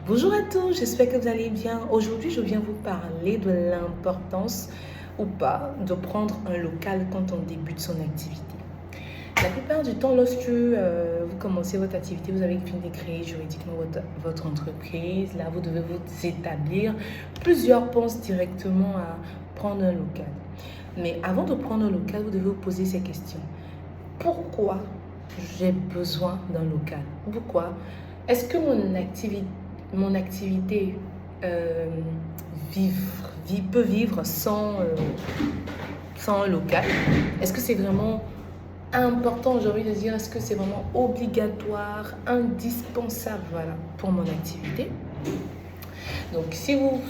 Bonjour à tous, j'espère que vous allez bien. Aujourd'hui, je viens vous parler de l'importance ou pas de prendre un local quand on débute son activité. La plupart du temps, lorsque vous commencez votre activité, vous avez fini de créer juridiquement votre entreprise. Là, vous devez vous établir. Plusieurs pensent directement à prendre un local. Mais avant de prendre un local, vous devez vous poser ces questions. Pourquoi j'ai besoin d'un local? Pourquoi? Est-ce que mon activité peut vivre sans un local? Est-ce que c'est vraiment important, j'ai envie de dire, est-ce que c'est vraiment obligatoire, indispensable, voilà, pour mon activité? Donc, si vous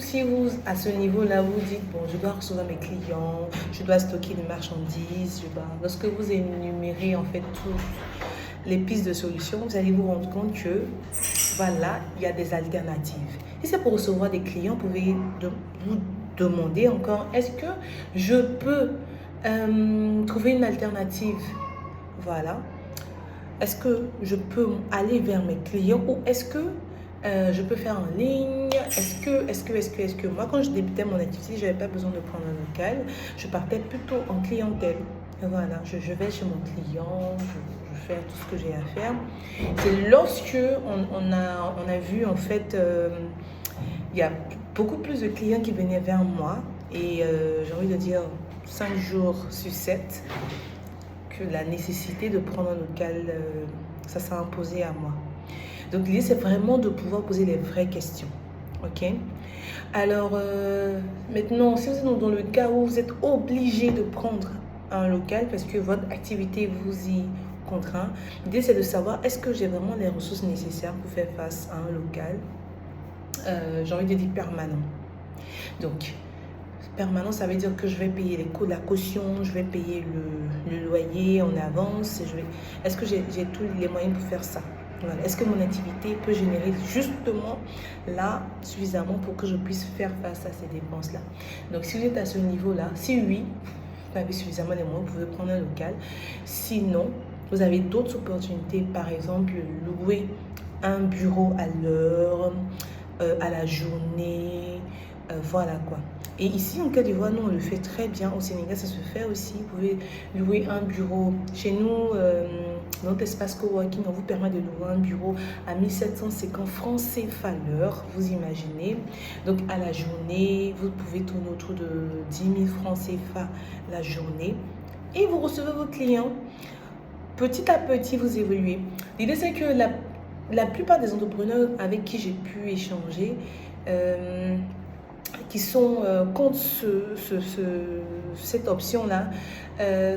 à ce niveau-là, vous dites, bon, je dois recevoir mes clients, je dois stocker des marchandises, lorsque vous énumérez en fait toutes les pistes de solutions, vous allez vous rendre compte que, voilà, il y a des alternatives. Si c'est pour recevoir des clients, vous pouvez vous demander encore, est-ce que je peux trouver une alternative? Voilà. Est-ce que je peux aller vers mes clients ou est-ce que je peux faire en ligne? Est-ce que moi, quand je débutais mon activité, je n'avais pas besoin de prendre un local. Je partais plutôt en clientèle. Voilà, je vais chez mon client, je fais tout ce que j'ai à faire. C'est lorsque on a vu, en fait, il y a beaucoup plus de clients qui venaient vers moi. Et j'ai envie de dire 5 jours sur 7, que la nécessité de prendre un local, ça s'est imposé à moi. Donc l'idée, c'est vraiment de pouvoir poser les vraies questions. Ok? Alors, maintenant, si vous êtes dans le cas où vous êtes obligé de prendre un local parce que votre activité vous y contraint, l'idée, c'est de savoir est-ce que j'ai vraiment les ressources nécessaires pour faire face à un local, j'ai envie de dire permanent. Donc, permanent, ça veut dire que je vais payer la caution, je vais payer le loyer en avance. Est-ce que j'ai tous les moyens pour faire ça? Voilà. Est-ce que mon activité peut générer justement là suffisamment pour que je puisse faire face à ces dépenses-là? Donc, si vous êtes à ce niveau-là, si oui, vous avez suffisamment de moyens, vous pouvez prendre un local. Sinon, vous avez d'autres opportunités, par exemple, louer un bureau à l'heure, à la journée, voilà quoi. Et ici, en Côte d'Ivoire, nous, on le fait très bien. Au Sénégal, ça se fait aussi. Vous pouvez louer un bureau. Chez nous, notre espace coworking, on vous permet de louer un bureau à 1750 francs CFA l'heure, vous imaginez. Donc, à la journée, vous pouvez tourner autour de 10 000 francs CFA la journée. Et vous recevez vos clients. Petit à petit, vous évoluez. L'idée, c'est que la plupart des entrepreneurs avec qui j'ai pu échanger, qui sont contre cette option-là,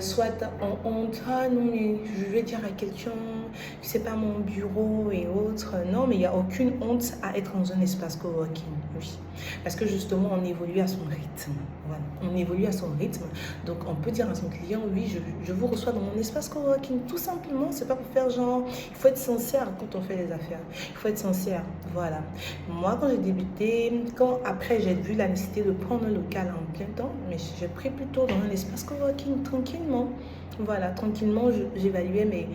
soit en honte, ah non, mais je vais dire à quelqu'un que c'est pas mon bureau et autres. Non, mais il n'y a aucune honte à être dans un espace coworking, oui. Parce que justement, on évolue à son rythme. Voilà. On évolue à son rythme. Donc, on peut dire à son client, oui, je vous reçois dans mon espace coworking. Tout simplement, c'est pas pour faire genre, il faut être sincère quand on fait les affaires. Il faut être sincère, voilà. Moi, quand j'ai débuté, après j'ai vu la nécessité de prendre un local en plein temps, mais j'ai pris plutôt dans un espace coworking tranquillement. Voilà, tranquillement, j'évaluais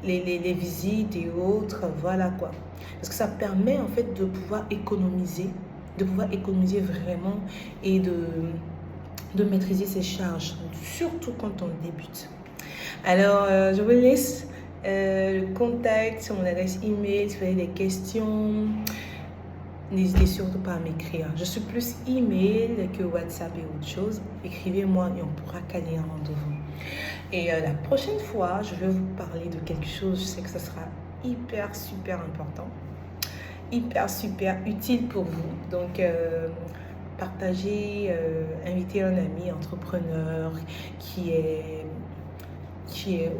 les visites et autres, voilà quoi. Parce que ça permet en fait de pouvoir économiser vraiment et de maîtriser ses charges, surtout quand on débute. Alors, je vous laisse le contact sur mon adresse email si vous avez des questions. N'hésitez surtout pas à m'écrire. Je suis plus email que WhatsApp et autre chose. Écrivez-moi et on pourra caler un rendez-vous. Et la prochaine fois, je vais vous parler de quelque chose. Je sais que ça sera hyper, super important. Hyper, super utile pour vous. Donc, partagez, invitez un ami entrepreneur qui est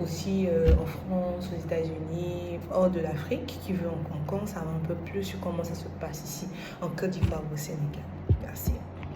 aussi en France, aux États-Unis, hors de l'Afrique, qui veut en savoir un peu plus sur comment ça se passe ici, en Côte d'Ivoire, au Sénégal. Merci.